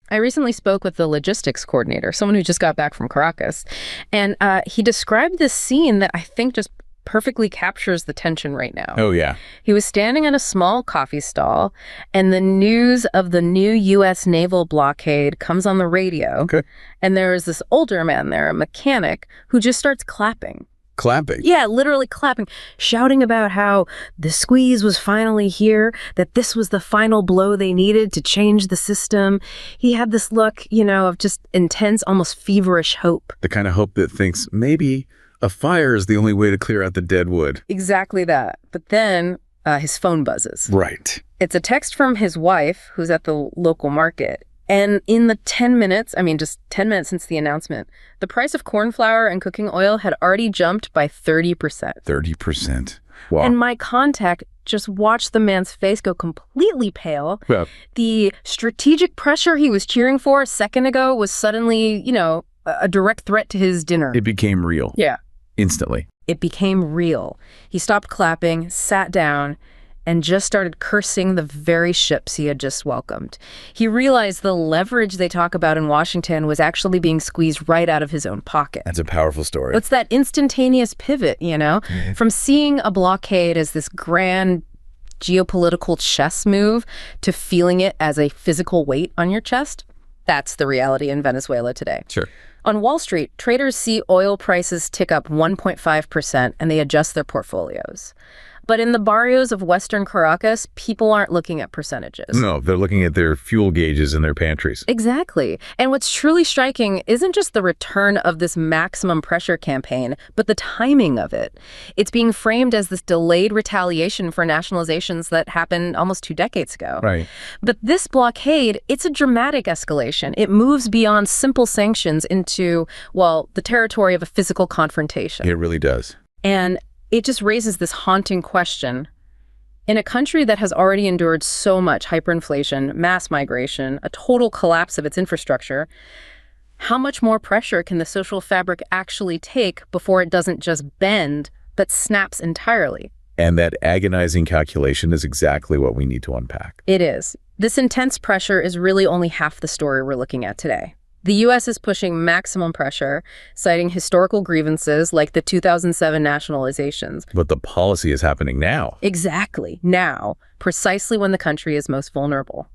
I recently spoke with the logistics coordinator, someone who just got back from Caracas, and he described this scene that I think just perfectly captures the tension right now. Oh, yeah. He was standing at a small coffee stall, and the news of the new U.S. naval blockade comes on the radio. Okay. And there is this older man there, a mechanic, who just starts clapping. Clapping? Yeah, literally clapping, shouting about how the squeeze was finally here, that this was the final blow they needed to change the system. He had this look, of just intense, almost feverish hope. The kind of hope that thinks maybe a fire is the only way to clear out the dead wood. Exactly that. But then his phone buzzes. Right. It's a text from his wife, who's at the local market. And in the 10 minutes, just 10 minutes since the announcement, the price of corn flour and cooking oil had already jumped by 30%. 30%. Wow. And my contact just watched the man's face go completely pale. Yeah. The strategic pressure he was cheering for a second ago was suddenly, a direct threat to his dinner. It became real. Yeah. Instantly. It became real. He stopped clapping, sat down, and just started cursing the very ships he had just welcomed. He realized the leverage they talk about in Washington was actually being squeezed right out of his own pocket. That's a powerful story. It's that instantaneous pivot, from seeing a blockade as this grand geopolitical chess move to feeling it as a physical weight on your chest. That's the reality in Venezuela today. Sure. On Wall Street, traders see oil prices tick up 1.5% and they adjust their portfolios. But in the barrios of Western Caracas, people aren't looking at percentages. No, they're looking at their fuel gauges in their pantries. Exactly. And what's truly striking isn't just the return of this maximum pressure campaign, but the timing of it. It's being framed as this delayed retaliation for nationalizations that happened almost 2 decades ago. Right. But this blockade, it's a dramatic escalation. It moves beyond simple sanctions into, the territory of a physical confrontation. It really does. And it just raises this haunting question. In a country that has already endured so much hyperinflation, mass migration, a total collapse of its infrastructure, how much more pressure can the social fabric actually take before it doesn't just bend, but snaps entirely? And that agonizing calculation is exactly what we need to unpack. It is. This intense pressure is really only half the story we're looking at today. The U.S. is pushing maximum pressure, citing historical grievances like the 2007 nationalizations. But the policy is happening now. Exactly, now, precisely when the country is most vulnerable.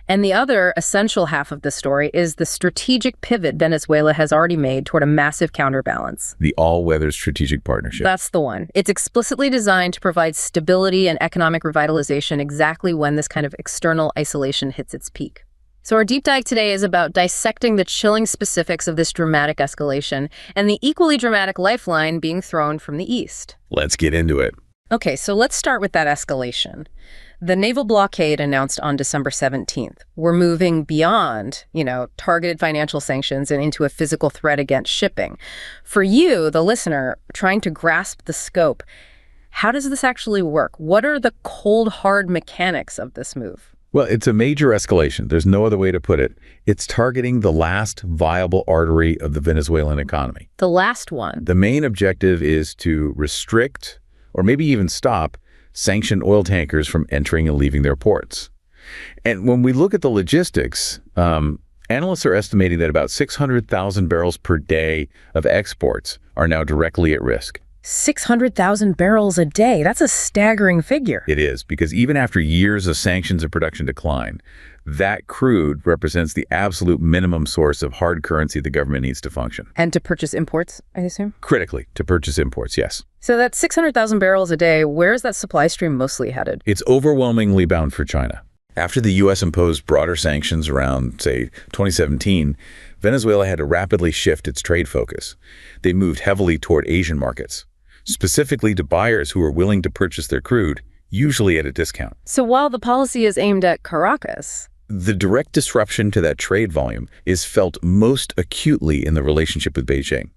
And the other essential half of the story is the strategic pivot Venezuela has already made toward a massive counterbalance. The all-weather strategic partnership. That's the one. It's explicitly designed to provide stability and economic revitalization exactly when this kind of external isolation hits its peak. So our deep dive today is about dissecting the chilling specifics of this dramatic escalation and the equally dramatic lifeline being thrown from the east. Let's get into it. Okay, so let's start with that escalation. The naval blockade announced on December 17th. We're moving beyond, targeted financial sanctions and into a physical threat against shipping. For you, the listener, trying to grasp the scope, how does this actually work? What are the cold, hard mechanics of this move? Well, it's a major escalation. There's no other way to put it. It's targeting the last viable artery of the Venezuelan economy. The last one. The main objective is to restrict, or maybe even stop, sanctioned oil tankers from entering and leaving their ports. And when we look at the logistics, analysts are estimating that about 600,000 barrels per day of exports are now directly at risk. 600,000 barrels a day. That's a staggering figure. It is, because even after years of sanctions and production decline, that crude represents the absolute minimum source of hard currency the government needs to function. And to purchase imports, I assume? Critically, to purchase imports, yes. So that 600,000 barrels a day, where is that supply stream mostly headed? It's overwhelmingly bound for China. After the U.S. imposed broader sanctions around, say, 2017, Venezuela had to rapidly shift its trade focus. They moved heavily toward Asian markets, specifically to buyers who are willing to purchase their crude, usually at a discount. So while the policy is aimed at Caracas, the direct disruption to that trade volume is felt most acutely in the relationship with Beijing.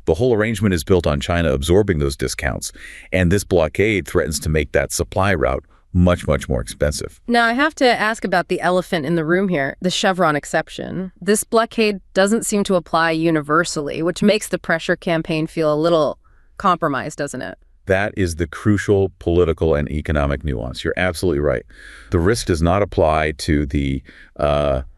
The whole arrangement is built on China absorbing those discounts, and this blockade threatens to make that supply route much, much more expensive. Now, I have to ask about the elephant in the room here, the Chevron exception. This blockade doesn't seem to apply universally, which makes the pressure campaign feel a little compromised, doesn't it? That is the crucial political and economic nuance. You're absolutely right. The risk does not apply to the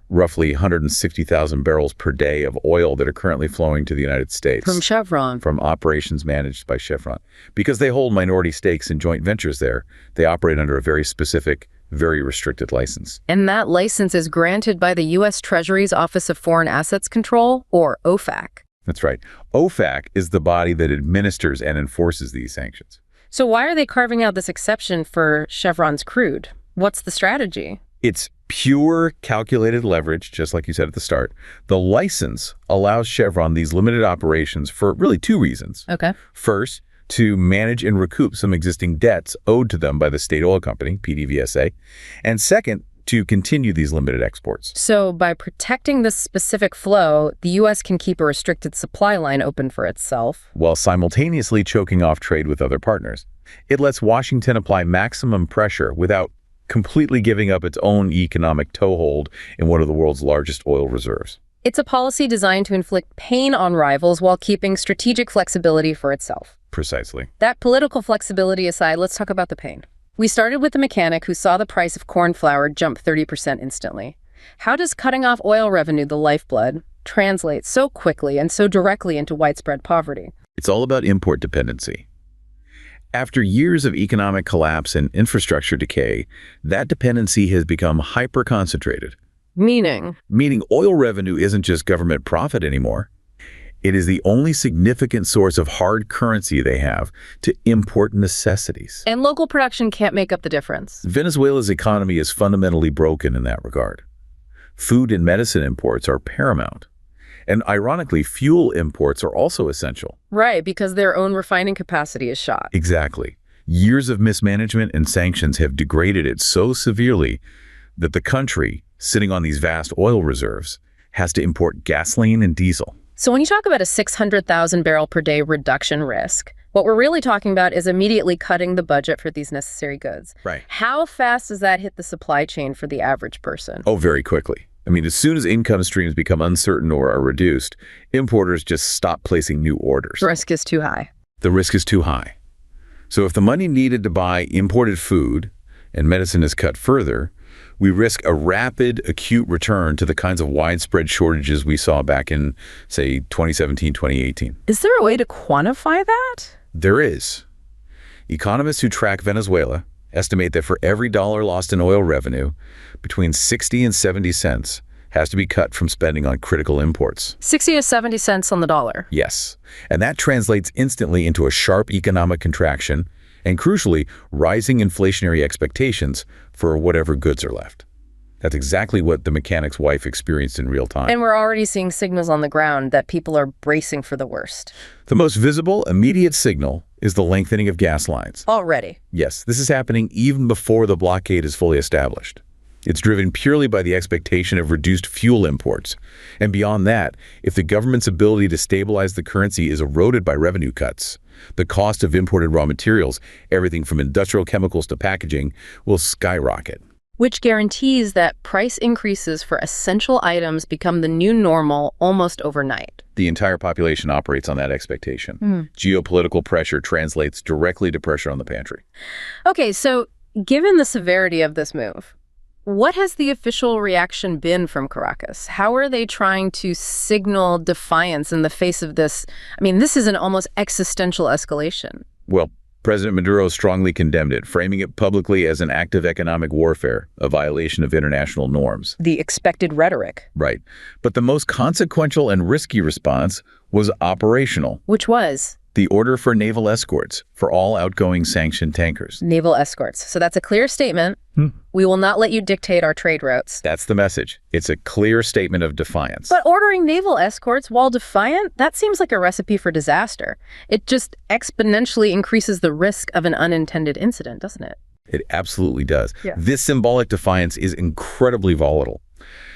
roughly 160,000 barrels per day of oil that are currently flowing to the United States. From Chevron. From operations managed by Chevron. Because they hold minority stakes in joint ventures there, they operate under a very specific, very restricted license. And that license is granted by the U.S. Treasury's Office of Foreign Assets Control, or OFAC. That's right. OFAC is the body that administers and enforces these sanctions. So why are they carving out this exception for Chevron's crude? What's the strategy? It's pure calculated leverage, just like you said at the start. The license allows Chevron these limited operations for really two reasons. Okay. First, to manage and recoup some existing debts owed to them by the state oil company, PDVSA. And second, to continue these limited exports. So by protecting this specific flow, the U.S. can keep a restricted supply line open for itself, while simultaneously choking off trade with other partners. It lets Washington apply maximum pressure without completely giving up its own economic toehold in one of the world's largest oil reserves. It's a policy designed to inflict pain on rivals while keeping strategic flexibility for itself. Precisely. That political flexibility aside, let's talk about the pain. We started with the mechanic who saw the price of corn flour jump 30% instantly. How does cutting off oil revenue, the lifeblood, translate so quickly and so directly into widespread poverty? It's all about import dependency. After years of economic collapse and infrastructure decay, that dependency has become hyper-concentrated. Meaning oil revenue isn't just government profit anymore. It is the only significant source of hard currency they have to import necessities. And local production can't make up the difference. Venezuela's economy is fundamentally broken in that regard. Food and medicine imports are paramount. And ironically, fuel imports are also essential. Right, because their own refining capacity is shot. Exactly. Years of mismanagement and sanctions have degraded it so severely that the country, sitting on these vast oil reserves, has to import gasoline and diesel. So when you talk about a 600,000 barrel per day reduction risk, what we're really talking about is immediately cutting the budget for these necessary goods. Right. How fast does that hit the supply chain for the average person? Oh, very quickly. I mean, as soon as income streams become uncertain or are reduced, importers just stop placing new orders. The risk is too high. The risk is too high. So if the money needed to buy imported food and medicine is cut further, we risk a rapid, acute return to the kinds of widespread shortages we saw back in, say, 2017, 2018. Is there a way to quantify that? There is. Economists who track Venezuela estimate that for every dollar lost in oil revenue, between 60 and 70 cents has to be cut from spending on critical imports. 60 to 70 cents on the dollar. Yes. And that translates instantly into a sharp economic contraction and, crucially, rising inflationary expectations for whatever goods are left. That's exactly what the mechanic's wife experienced in real time. And we're already seeing signals on the ground that people are bracing for the worst. The most visible, immediate signal is the lengthening of gas lines. Already. Yes, this is happening even before the blockade is fully established. It's driven purely by the expectation of reduced fuel imports. And beyond that, if the government's ability to stabilize the currency is eroded by revenue cuts, the cost of imported raw materials, everything from industrial chemicals to packaging, will skyrocket. Which guarantees that price increases for essential items become the new normal almost overnight. The entire population operates on that expectation. Geopolitical pressure translates directly to pressure on the pantry. Okay, so given the severity of this move, what has the official reaction been from Caracas? How are they trying to signal defiance in the face of this? I mean, this is an almost existential escalation. Well, President Maduro strongly condemned it, framing it publicly as an act of economic warfare, a violation of international norms. The expected rhetoric. Right. But the most consequential and risky response was operational. Which was? The order for naval escorts for all outgoing sanctioned tankers. Naval escorts. So that's a clear statement. We will not let you dictate our trade routes. That's the message. It's a clear statement of defiance. But ordering naval escorts while defiant, that seems like a recipe for disaster. It just exponentially increases the risk of an unintended incident, doesn't it? It absolutely does. Yeah. This symbolic defiance is incredibly volatile.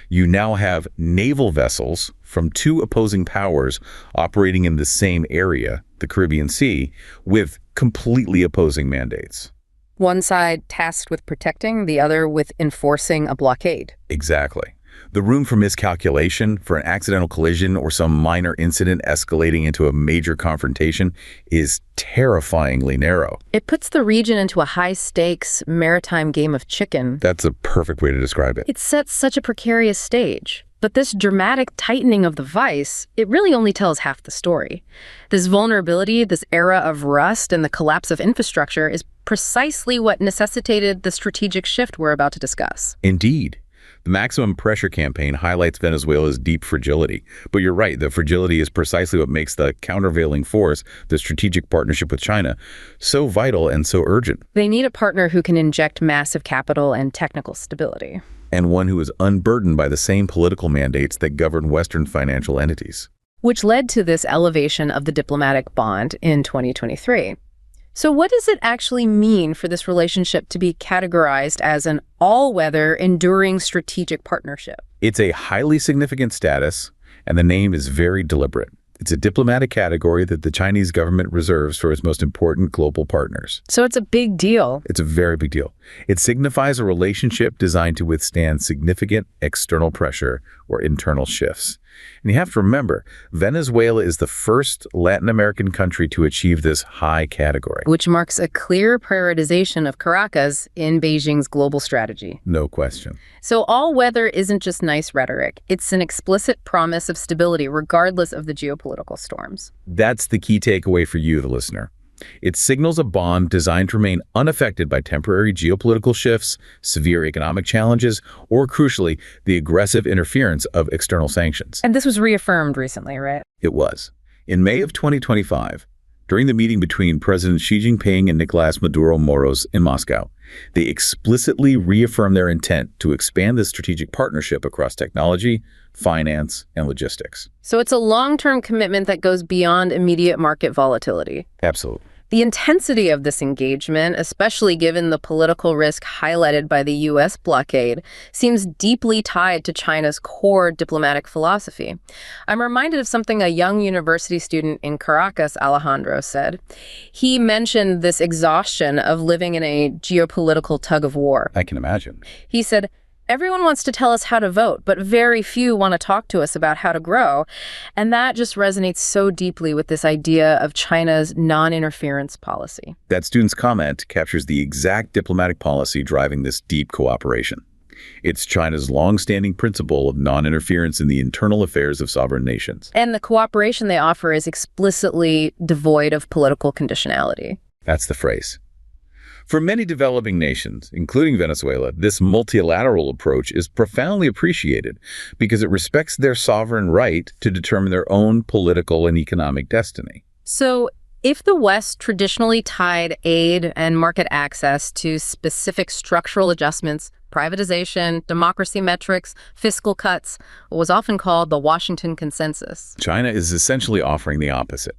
You now have naval vessels from two opposing powers operating in the same area, the Caribbean Sea, with completely opposing mandates. One side tasked with protecting, the other with enforcing a blockade. Exactly. The room for miscalculation, for an accidental collision or some minor incident escalating into a major confrontation, is terrifyingly narrow. It puts the region into a high-stakes maritime game of chicken. That's a perfect way to describe it. It sets such a precarious stage. But this dramatic tightening of the vice, it really only tells half the story. This vulnerability, this era of rust and the collapse of infrastructure is precisely what necessitated the strategic shift we're about to discuss. Indeed. The maximum pressure campaign highlights Venezuela's deep fragility. But you're right, the fragility is precisely what makes the countervailing force, the strategic partnership with China, so vital and so urgent. They need a partner who can inject massive capital and technical stability. And one who is unburdened by the same political mandates that govern Western financial entities. Which led to this elevation of the diplomatic bond in 2023. So what does it actually mean for this relationship to be categorized as an all-weather, enduring strategic partnership? It's a highly significant status, and the name is very deliberate. It's a diplomatic category that the Chinese government reserves for its most important global partners. So it's a big deal. It's a very big deal. It signifies a relationship designed to withstand significant external pressure or internal shifts. And you have to remember, Venezuela is the first Latin American country to achieve this high category. Which marks a clear prioritization of Caracas in Beijing's global strategy. No question. So all-weather isn't just nice rhetoric. It's an explicit promise of stability regardless of the geopolitical storms. That's the key takeaway for you, the listener. It signals a bond designed to remain unaffected by temporary geopolitical shifts, severe economic challenges, or crucially, the aggressive interference of external sanctions. And this was reaffirmed recently, right? It was. In May of 2025, during the meeting between President Xi Jinping and Nicolás Maduro Moros in Moscow, they explicitly reaffirmed their intent to expand this strategic partnership across technology, finance, and logistics. So it's a long-term commitment that goes beyond immediate market volatility. Absolutely. The intensity of this engagement, especially given the political risk highlighted by the U.S. blockade, seems deeply tied to China's core diplomatic philosophy. I'm reminded of something a young university student in Caracas, Alejandro, said. He mentioned this exhaustion of living in a geopolitical tug-of-war. I can imagine. He said, "Everyone wants to tell us how to vote, but very few want to talk to us about how to grow." And that just resonates so deeply with this idea of China's non-interference policy. That student's comment captures the exact diplomatic policy driving this deep cooperation. It's China's long-standing principle of non-interference in the internal affairs of sovereign nations. And the cooperation they offer is explicitly devoid of political conditionality. That's the phrase. For many developing nations, including Venezuela, this multilateral approach is profoundly appreciated because it respects their sovereign right to determine their own political and economic destiny. So, if the West traditionally tied aid and market access to specific structural adjustments, privatization, democracy metrics, fiscal cuts, what was often called the Washington Consensus, China is essentially offering the opposite.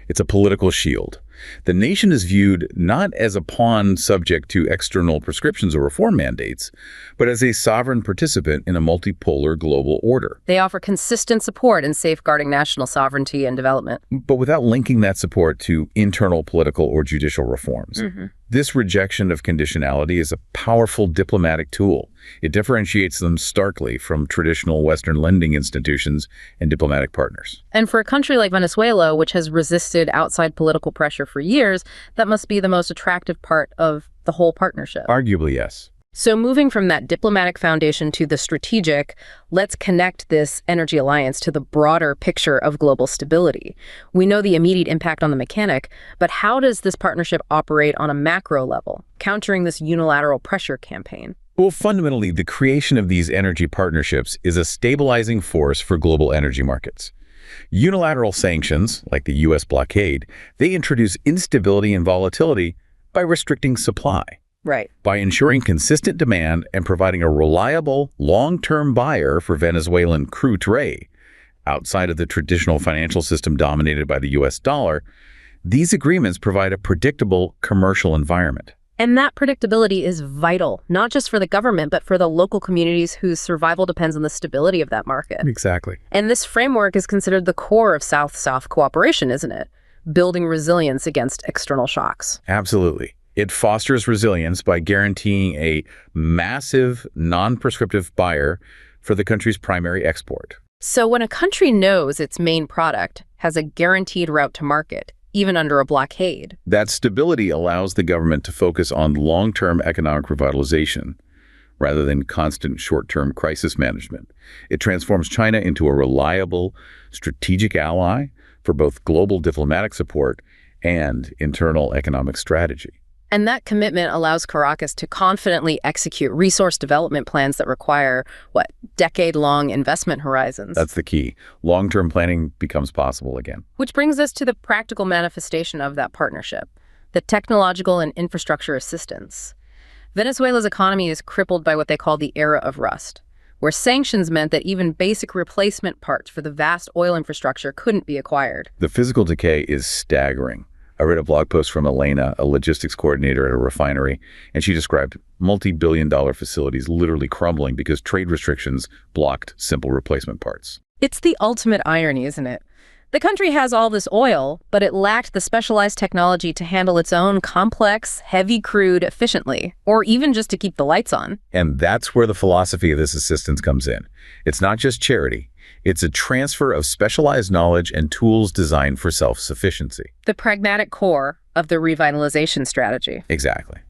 It's a political shield. The nation is viewed not as a pawn subject to external prescriptions or reform mandates, but as a sovereign participant in a multipolar global order. They offer consistent support in safeguarding national sovereignty and development. But without linking that support to internal political or judicial reforms. This rejection of conditionality is a powerful diplomatic tool. It differentiates them starkly from traditional Western lending institutions and diplomatic partners. And for a country like Venezuela, which has resisted outside political pressure for years, that must be the most attractive part of the whole partnership. Arguably, yes. So moving from that diplomatic foundation to the strategic, let's connect this energy alliance to the broader picture of global stability. We know the immediate impact on the mechanic, but how does this partnership operate on a macro level, countering this unilateral pressure campaign? Well, fundamentally, the creation of these energy partnerships is a stabilizing force for global energy markets. Unilateral sanctions, like the U.S. blockade, they introduce instability and volatility by restricting supply. Right. By ensuring consistent demand and providing a reliable, long-term buyer for Venezuelan crude outside of the traditional financial system dominated by the U.S. dollar, these agreements provide a predictable commercial environment. And that predictability is vital, not just for the government, but for the local communities whose survival depends on the stability of that market. Exactly. And this framework is considered the core of South-South cooperation, isn't it? Building resilience against external shocks. Absolutely. It fosters resilience by guaranteeing a massive, non-prescriptive buyer for the country's primary export. So when a country knows its main product has a guaranteed route to market, even under a blockade, That stability allows the government to focus on long-term economic revitalization rather than constant short-term crisis management. It transforms China into a reliable, strategic ally for both global diplomatic support and internal economic strategy. and that commitment allows Caracas to confidently execute resource development plans that require, decade-long investment horizons. That's the key. Long-term planning becomes possible again. Which brings us to the practical manifestation of that partnership, the technological and infrastructure assistance. Venezuela's economy is crippled by what they call the era of rust, where sanctions meant that even basic replacement parts for the vast oil infrastructure couldn't be acquired. The physical decay is staggering. I read a blog post from Elena, a logistics coordinator at a refinery, and she described multi-billion-dollar facilities literally crumbling because trade restrictions blocked simple replacement parts. It's the ultimate irony, isn't it? The country has all this oil, but it lacked the specialized technology to handle its own complex, heavy crude efficiently, or even just to keep the lights on. And that's where the philosophy of this assistance comes in. It's not just charity. It's a transfer of specialized knowledge and tools designed for self-sufficiency. The pragmatic core of the revitalization strategy. Exactly.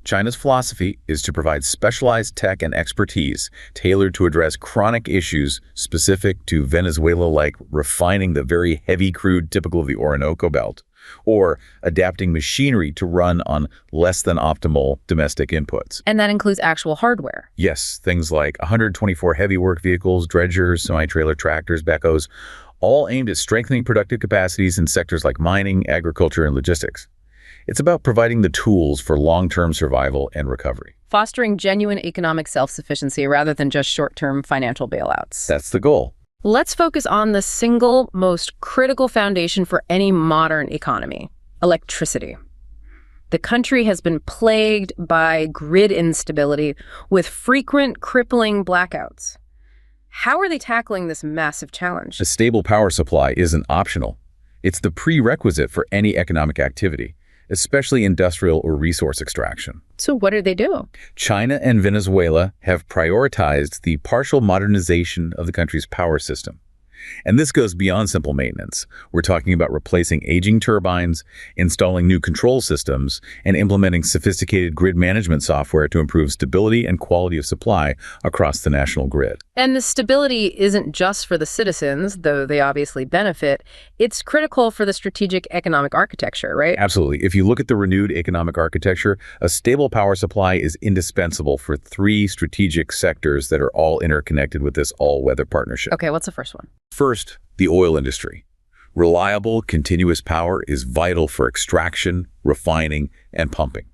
China's philosophy is to provide specialized tech and expertise tailored to address chronic issues specific to Venezuela, like refining the very heavy crude typical of the Orinoco Belt, or adapting machinery to run on less than optimal domestic inputs. And that includes actual hardware. Yes, things like 124 heavy work vehicles, dredgers, semi-trailer tractors, backhoes, all aimed at strengthening productive capacities in sectors like mining, agriculture, and logistics. It's about providing the tools for long-term survival and recovery. Fostering genuine economic self-sufficiency rather than just short-term financial bailouts. That's the goal. Let's focus on the single most critical foundation for any modern economy: electricity. The country has been plagued by grid instability with frequent crippling blackouts. How are they tackling this massive challenge? A stable power supply isn't optional. It's the prerequisite for any economic activity, especially industrial or resource extraction. So what do they do? China and Venezuela have prioritized the partial modernization of the country's power system. And this goes beyond simple maintenance. We're talking about replacing aging turbines, installing new control systems, and implementing sophisticated grid management software to improve stability and quality of supply across the national grid. And the stability isn't just for the citizens, though they obviously benefit. It's critical for the strategic economic architecture, right? Absolutely. If you look at the renewed economic architecture, a stable power supply is indispensable for three strategic sectors that are all interconnected with this all-weather partnership. Okay, what's the first one? First, the oil industry. Reliable, continuous power is vital for extraction, refining, and pumping.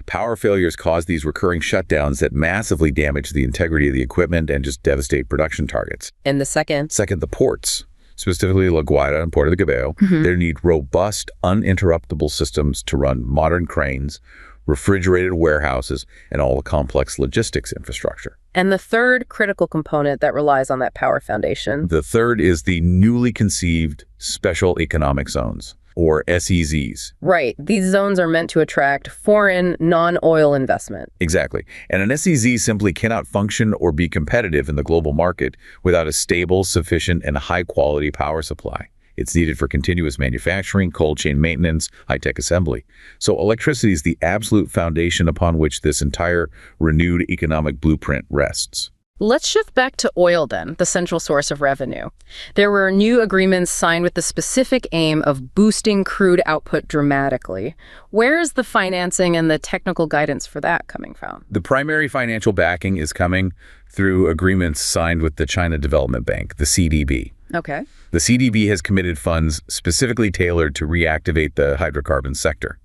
Power failures cause these recurring shutdowns that massively damage the integrity of the equipment and just devastate production targets. And the second? Second, the ports, specifically La Guaira and Puerto de Cabello. They need robust, uninterruptible systems to run modern cranes, refrigerated warehouses, and all the complex logistics infrastructure. And the third critical component that relies on that power foundation? The third is the newly conceived Special Economic Zones, or SEZs. Right. These zones are meant to attract foreign, non-oil investment. Exactly. And an SEZ simply cannot function or be competitive in the global market without a stable, sufficient, and high-quality power supply. It's needed for continuous manufacturing, cold chain maintenance, high-tech assembly. So electricity is the absolute foundation upon which this entire renewed economic blueprint rests. Let's shift back to oil then, the central source of revenue. There were new agreements signed with the specific aim of boosting crude output dramatically. Where is the financing and the technical guidance for that coming from? The primary financial backing is coming through agreements signed with the China Development Bank, the CDB. Okay. The CDB has committed funds specifically tailored to reactivate the hydrocarbon sector.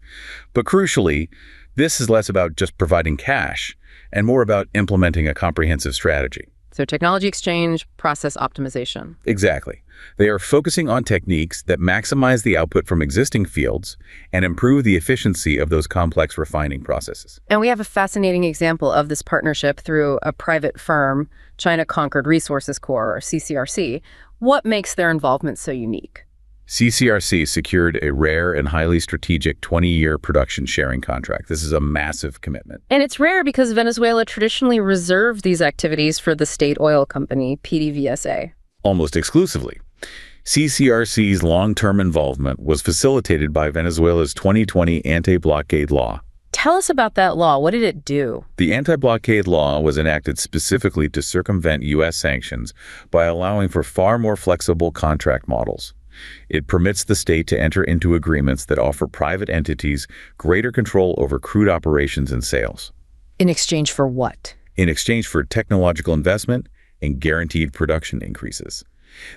But crucially, this is less about just providing cash and more about implementing a comprehensive strategy. So technology exchange, process optimization. Exactly. They are focusing on techniques that maximize the output from existing fields and improve the efficiency of those complex refining processes. And we have a fascinating example of this partnership through a private firm, China Conquered Resources Corp, or CCRC. What makes their involvement so unique? CCRC secured a rare and highly strategic 20-year production sharing contract. This is a massive commitment. And it's rare because Venezuela traditionally reserved these activities for the state oil company, PDVSA. Almost exclusively. CCRC's long-term involvement was facilitated by Venezuela's 2020 anti-blockade law. Tell us about that law. What did it do? The anti-blockade law was enacted specifically to circumvent U.S. sanctions by allowing for far more flexible contract models. It permits the state to enter into agreements that offer private entities greater control over crude operations and sales. In exchange for what? In exchange for technological investment and guaranteed production increases.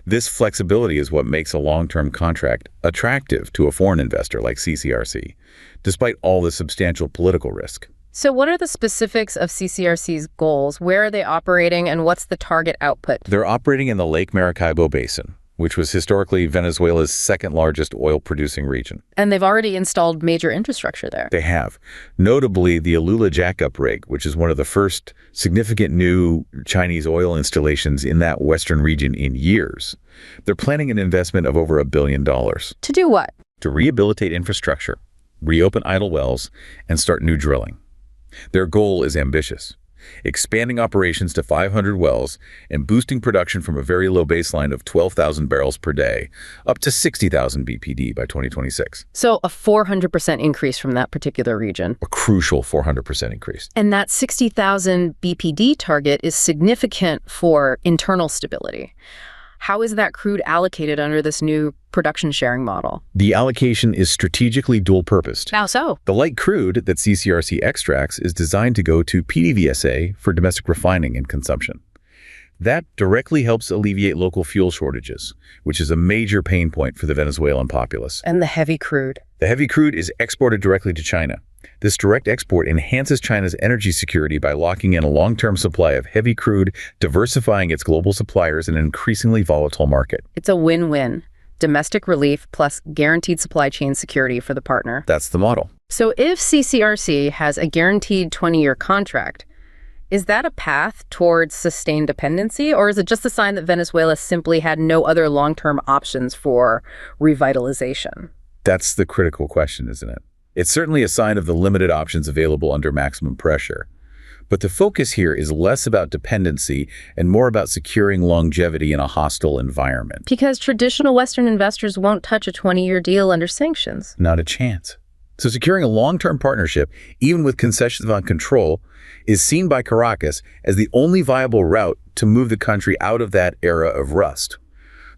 This flexibility is what makes a long-term contract attractive to a foreign investor like CCRC, despite all the substantial political risk. So what are the specifics of CCRC's goals? Where are they operating, and what's the target output? They're operating in the Lake Maracaibo Basin, which was historically Venezuela's second-largest oil-producing region. And they've already installed major infrastructure there. They have. Notably, the Alula jackup rig, which is one of the first significant new Chinese oil installations in that western region in years. They're planning an investment of over $1 billion. To do what? To rehabilitate infrastructure, reopen idle wells, and start new drilling. Their goal is ambitious: expanding operations to 500 wells and boosting production from a very low baseline of 12,000 barrels per day up to 60,000 BPD by 2026. So a 400% increase from that particular region. A crucial 400% increase. And that 60,000 BPD target is significant for internal stability. How is that crude allocated under this new production sharing model? The allocation is strategically dual-purposed. How so? The light crude that CCRC extracts is designed to go to PDVSA for domestic refining and consumption. That directly helps alleviate local fuel shortages, which is a major pain point for the Venezuelan populace. And the heavy crude? The heavy crude is exported directly to China. This direct export enhances China's energy security by locking in a long-term supply of heavy crude, diversifying its global suppliers in an increasingly volatile market. It's a win-win. Domestic relief plus guaranteed supply chain security for the partner. That's the model. So if CCRC has a guaranteed 20-year contract, is that a path towards sustained dependency, or is it just a sign that Venezuela simply had no other long-term options for revitalization? That's the critical question, isn't it? It's certainly a sign of the limited options available under maximum pressure. But the focus here is less about dependency and more about securing longevity in a hostile environment. Because traditional Western investors won't touch a 20-year deal under sanctions. Not a chance. So securing a long-term partnership, even with concessions on control, is seen by Caracas as the only viable route to move the country out of that era of rust.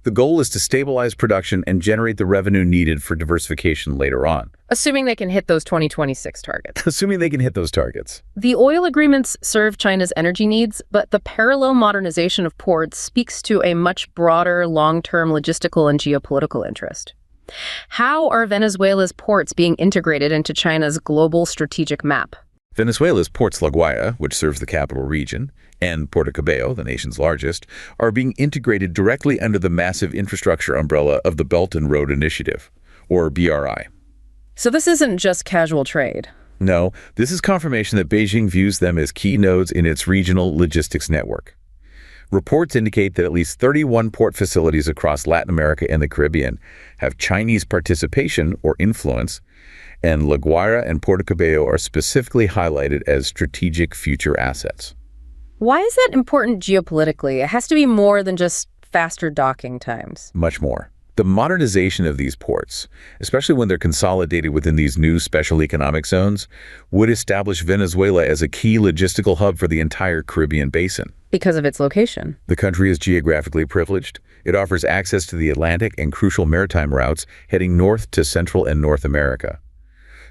The goal is to stabilize production and generate the revenue needed for diversification later on. Assuming they can hit those 2026 targets. Assuming they can hit those targets. The oil agreements serve China's energy needs, but the parallel modernization of ports speaks to a much broader long-term logistical and geopolitical interest. How are Venezuela's ports being integrated into China's global strategic map? Venezuela's Ports La Guaira, which serves the capital region, and Puerto Cabello, the nation's largest, are being integrated directly under the massive infrastructure umbrella of the Belt and Road Initiative, or BRI. So this isn't just casual trade. No, this is confirmation that Beijing views them as key nodes in its regional logistics network. Reports indicate that at least 31 port facilities across Latin America and the Caribbean have Chinese participation or influence, and La Guaira and Puerto Cabello are specifically highlighted as strategic future assets. Why is that important geopolitically? It has to be more than just faster docking times. Much more. The modernization of these ports, especially when they're consolidated within these new special economic zones, would establish Venezuela as a key logistical hub for the entire Caribbean basin. Because of its location. The country is geographically privileged. It offers access to the Atlantic and crucial maritime routes heading north to Central and North America.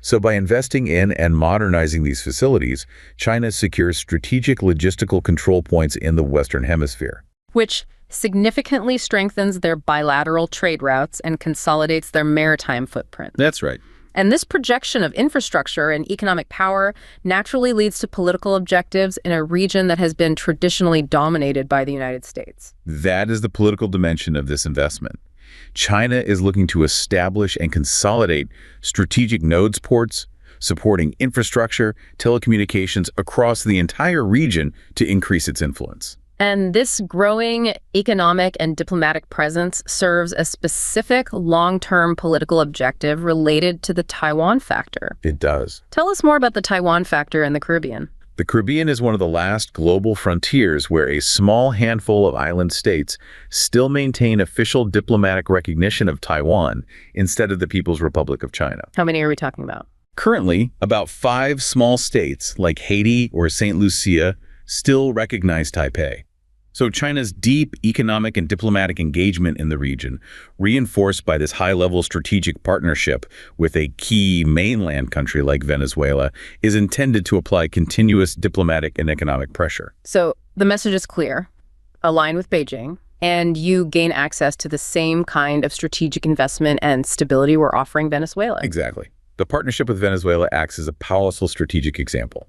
So by investing in and modernizing these facilities, China secures strategic logistical control points in the Western Hemisphere. Which significantly strengthens their bilateral trade routes and consolidates their maritime footprint. That's right. And this projection of infrastructure and economic power naturally leads to political objectives in a region that has been traditionally dominated by the United States. That is the political dimension of this investment. China is looking to establish and consolidate strategic nodes ports, supporting infrastructure, telecommunications across the entire region to increase its influence. And this growing economic and diplomatic presence serves a specific long-term political objective related to the Taiwan factor. It does. Tell us more about the Taiwan factor in the Caribbean. The Caribbean is one of the last global frontiers where a small handful of island states still maintain official diplomatic recognition of Taiwan instead of the People's Republic of China. How many are we talking about? Currently, about 5 small states like Haiti or St. Lucia still recognize Taipei. So China's deep economic and diplomatic engagement in the region, reinforced by this high-level strategic partnership with a key mainland country like Venezuela, is intended to apply continuous diplomatic and economic pressure. So the message is clear. Align with Beijing, and you gain access to the same kind of strategic investment and stability we're offering Venezuela. Exactly. The partnership with Venezuela acts as a powerful strategic example.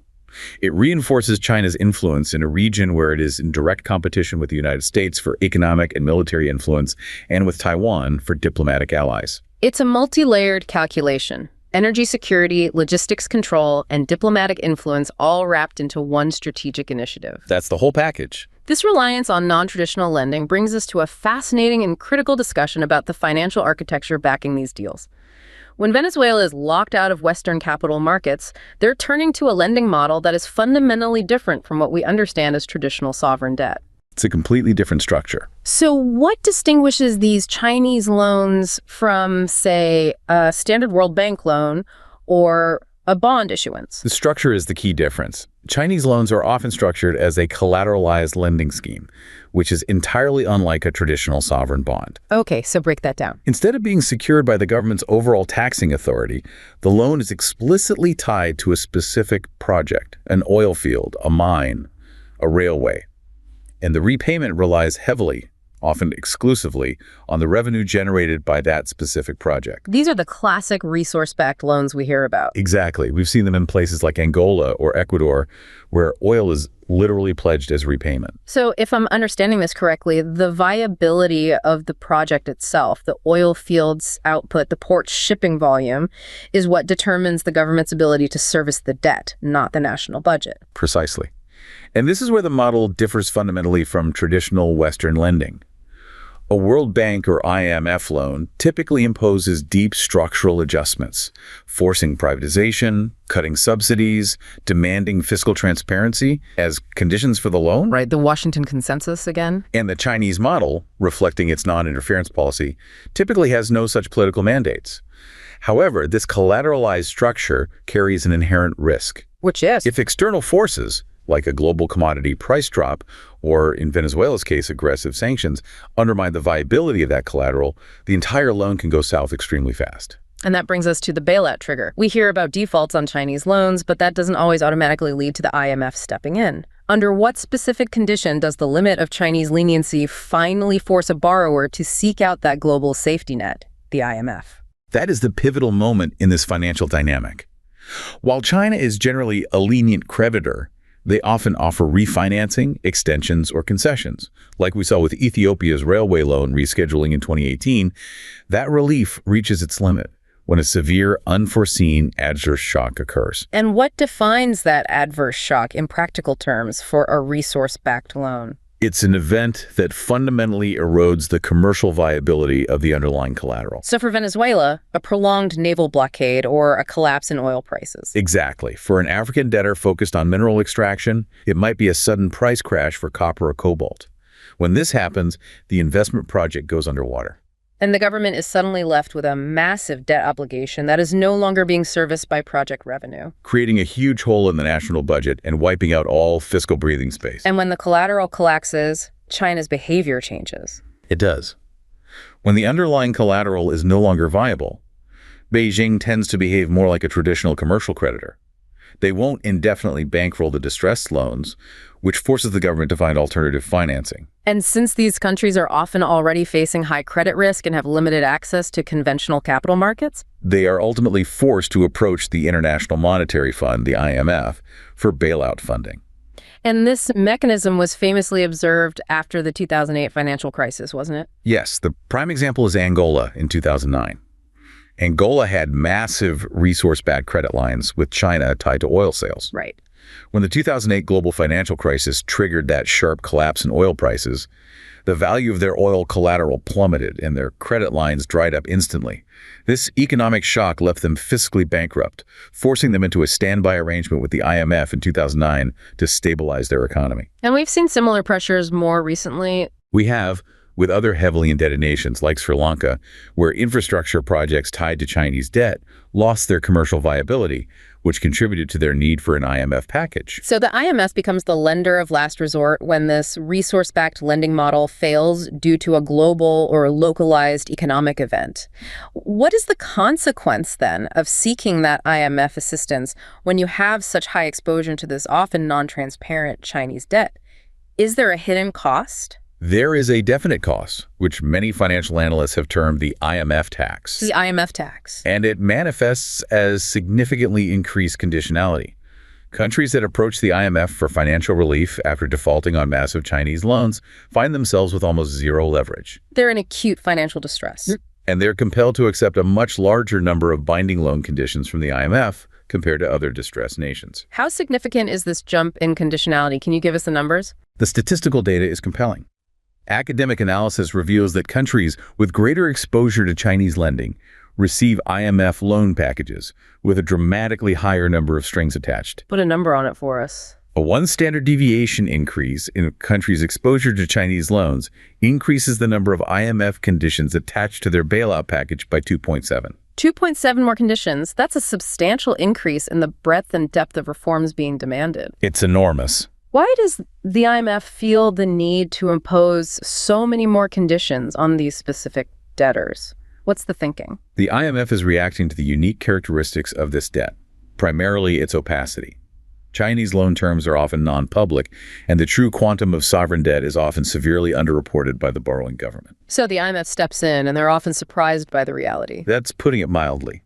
It reinforces China's influence in a region where it is in direct competition with the United States for economic and military influence, and with Taiwan for diplomatic allies. It's a multi-layered calculation. Energy security, logistics control, and diplomatic influence all wrapped into one strategic initiative. That's the whole package. This reliance on non-traditional lending brings us to a fascinating and critical discussion about the financial architecture backing these deals. When Venezuela is locked out of Western capital markets, they're turning to a lending model that is fundamentally different from what we understand as traditional sovereign debt. It's a completely different structure. So what distinguishes these Chinese loans from, say, a standard World Bank loan or a bond issuance? The structure is the key difference. Chinese loans are often structured as a collateralized lending scheme, which is entirely unlike a traditional sovereign bond. Okay, so break that down. Instead of being secured by the government's overall taxing authority, the loan is explicitly tied to a specific project, an oil field, a mine, a railway. And the repayment relies heavily, often exclusively, on the revenue generated by that specific project. These are the classic resource-backed loans we hear about. Exactly. We've seen them in places like Angola or Ecuador, where oil is literally pledged as repayment. So if I'm understanding this correctly, the viability of the project itself, the oil field's output, the port's shipping volume, is what determines the government's ability to service the debt, not the national budget. Precisely. And this is where the model differs fundamentally from traditional Western lending. A World Bank or IMF loan typically imposes deep structural adjustments, forcing privatization, cutting subsidies, demanding fiscal transparency as conditions for the loan. Right, the Washington Consensus again. And the Chinese model, reflecting its non-interference policy, typically has no such political mandates. However, this collateralized structure carries an inherent risk. Which is? If external forces, like a global commodity price drop, or in Venezuela's case, aggressive sanctions, undermine the viability of that collateral, the entire loan can go south extremely fast. And that brings us to the bailout trigger. We hear about defaults on Chinese loans, but that doesn't always automatically lead to the IMF stepping in. Under what specific condition does the limit of Chinese leniency finally force a borrower to seek out that global safety net, the IMF? That is the pivotal moment in this financial dynamic. While China is generally a lenient creditor, they often offer refinancing, extensions, or concessions. Like we saw with Ethiopia's railway loan rescheduling in 2018, that relief reaches its limit when a severe, unforeseen adverse shock occurs. And what defines that adverse shock in practical terms for a resource-backed loan? It's an event that fundamentally erodes the commercial viability of the underlying collateral. So for Venezuela, a prolonged naval blockade or a collapse in oil prices. Exactly. For an African debtor focused on mineral extraction, it might be a sudden price crash for copper or cobalt. When this happens, the investment project goes underwater. And the government is suddenly left with a massive debt obligation that is no longer being serviced by project revenue, creating a huge hole in the national budget and wiping out all fiscal breathing space. And when the collateral collapses, China's behavior changes. It does. When the underlying collateral is no longer viable, Beijing tends to behave more like a traditional commercial creditor. They won't indefinitely bankroll the distressed loans, which forces the government to find alternative financing. And since these countries are often already facing high credit risk and have limited access to conventional capital markets, they are ultimately forced to approach the International Monetary Fund, the IMF, for bailout funding. And this mechanism was famously observed after the 2008 financial crisis, wasn't it? Yes, the prime example is Angola in 2009. Angola had massive resource-backed credit lines with China tied to oil sales. Right. When the 2008 global financial crisis triggered that sharp collapse in oil prices, the value of their oil collateral plummeted and their credit lines dried up instantly. This economic shock left them fiscally bankrupt, forcing them into a standby arrangement with the IMF in 2009 to stabilize their economy. And we've seen similar pressures more recently. We have, with other heavily indebted nations like Sri Lanka, where infrastructure projects tied to Chinese debt lost their commercial viability, which contributed to their need for an IMF package. So the IMF becomes the lender of last resort when this resource-backed lending model fails due to a global or localized economic event. What is the consequence, then, of seeking that IMF assistance when you have such high exposure to this often non-transparent Chinese debt? Is there a hidden cost? There is a definite cost, which many financial analysts have termed the IMF tax. The IMF tax. And it manifests as significantly increased conditionality. Countries that approach the IMF for financial relief after defaulting on massive Chinese loans find themselves with almost zero leverage. They're in acute financial distress. And they're compelled to accept a much larger number of binding loan conditions from the IMF compared to other distressed nations. How significant is this jump in conditionality? Can you give us the numbers? The statistical data is compelling. Academic analysis reveals that countries with greater exposure to Chinese lending receive IMF loan packages with a dramatically higher number of strings attached. Put a number on it for us. A one standard deviation increase in a country's exposure to Chinese loans increases the number of IMF conditions attached to their bailout package by 2.7. 2.7 more conditions. That's a substantial increase in the breadth and depth of reforms being demanded. It's enormous. Why does the IMF feel the need to impose so many more conditions on these specific debtors? What's the thinking? The IMF is reacting to the unique characteristics of this debt, primarily its opacity. Chinese loan terms are often non-public, and the true quantum of sovereign debt is often severely underreported by the borrowing government. So the IMF steps in, and they're often surprised by the reality. That's putting it mildly.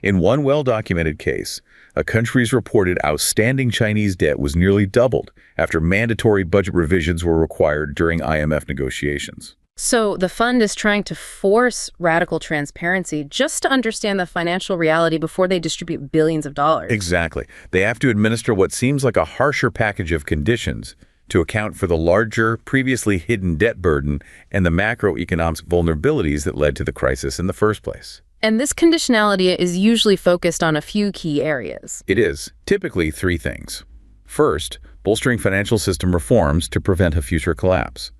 In one well-documented case, a country's reported outstanding Chinese debt was nearly doubled after mandatory budget revisions were required during IMF negotiations. So the fund is trying to force radical transparency just to understand the financial reality before they distribute billions of dollars. Exactly. They have to administer what seems like a harsher package of conditions to account for the larger, previously hidden debt burden and the macroeconomic vulnerabilities that led to the crisis in the first place. And this conditionality is usually focused on a few key areas. It is, typically three things. First, bolstering financial system reforms to prevent a future collapse.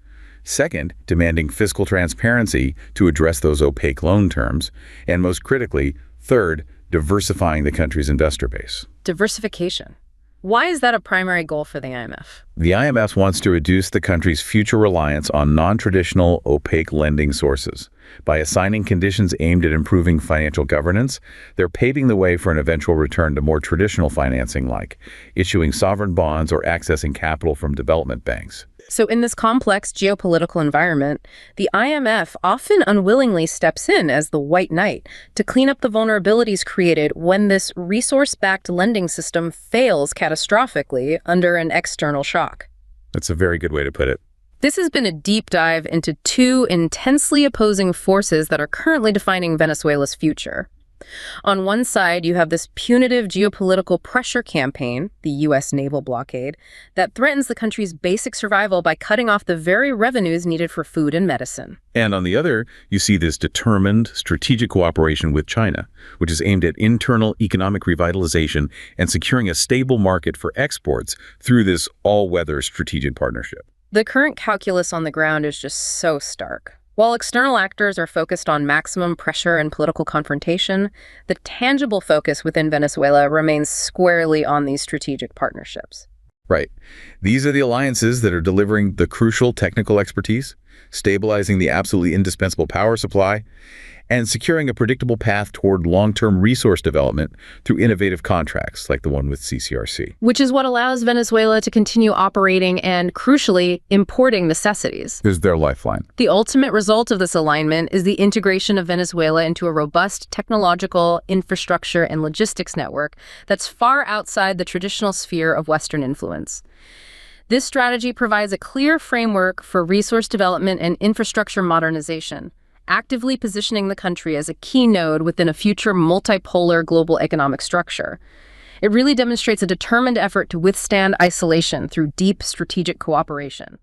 Second, demanding fiscal transparency to address those opaque loan terms. And most critically, third, diversifying the country's investor base. Diversification. Why is that a primary goal for the IMF? The IMF wants to reduce the country's future reliance on non-traditional, opaque lending sources. By assigning conditions aimed at improving financial governance, they're paving the way for an eventual return to more traditional financing like issuing sovereign bonds or accessing capital from development banks. So in this complex geopolitical environment, the IMF often unwillingly steps in as the white knight to clean up the vulnerabilities created when this resource-backed lending system fails catastrophically under an external shock. That's a very good way to put it. This has been a deep dive into two intensely opposing forces that are currently defining Venezuela's future. On one side, you have this punitive geopolitical pressure campaign, the U.S. Naval Blockade, that threatens the country's basic survival by cutting off the very revenues needed for food and medicine. And on the other, you see this determined strategic cooperation with China, which is aimed at internal economic revitalization and securing a stable market for exports through this all-weather strategic partnership. The current calculus on the ground is just so stark. While external actors are focused on maximum pressure and political confrontation, the tangible focus within Venezuela remains squarely on these strategic partnerships. Right. These are the alliances that are delivering the crucial technical expertise, stabilizing the absolutely indispensable power supply, and securing a predictable path toward long-term resource development through innovative contracts like the one with CCRC. Which is what allows Venezuela to continue operating and, crucially, importing necessities. Is their lifeline. The ultimate result of this alignment is the integration of Venezuela into a robust technological, infrastructure, and logistics network that's far outside the traditional sphere of Western influence. This strategy provides a clear framework for resource development and infrastructure modernization, actively positioning the country as a key node within a future multipolar global economic structure. It really demonstrates a determined effort to withstand isolation through deep strategic cooperation.